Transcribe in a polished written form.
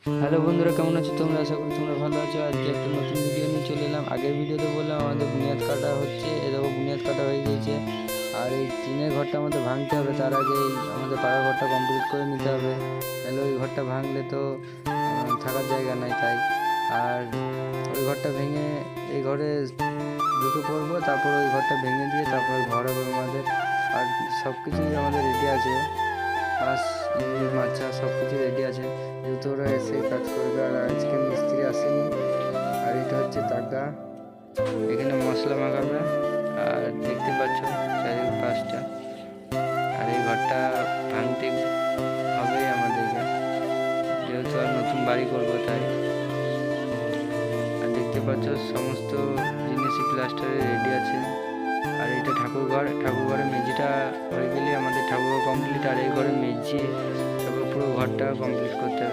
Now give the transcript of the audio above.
Hello বন্ধুরা, কেমন আছো তোমরা? আশা করি তোমরা ভালো আছো। আজকে একটা নতুন ভিডিও নিয়ে চলে এলাম। আগের ভিডিওতে বললাম আমাদের বুনিয়াদ কাটা হচ্ছে, এরকম বুনিয়াদ কাটা হয়ে গিয়েছে। আর এই টিনের ঘরটা আমাদের ভাঙতে হবে, তার আগে আমাদের পাকা ঘরটা কমপ্লিট করে নিতে হবে। তাহলে ওই ঘরটা ভাঙলে তো থাকার জায়গা নাই, তাই। আর ওই ঘরটা ভেঙে এই ঘরে ঢুকে পড়বো, তারপর ওই ঘরটা ভেঙে দিয়ে তারপর ঘর হবে আমাদের। আর সব কিছুই আমাদের রেডি আছে, বাস ইট মাচা সব কিছু রেডি আছে, যেহেতু ওরা এসে কাজ করবে। আর আজকে মিস্ত্রি আসেনি। আর এটা হচ্ছে তাগা, এখানে মশলা মাখাবে। আর দেখতে পাচ্ছ চারিদিক পাশটা। আর এই ঘরটা ভাঙতে হবে আমাদেরকে, যেহেতু আর নতুন বাড়ি করবো, তাই। আর দেখতে পাচ্ছ সমস্ত জিনিসই প্লাস্টারে রেডি আছে। আর এটা ঠাকুরঘরের মেঝেটা হয়ে গেলে আমাদের ঠাকুরঘর কমপ্লিট। আর এই ঘরে মেঝে তারপর পুরো ঘরটা কমপ্লিট করতে হবে।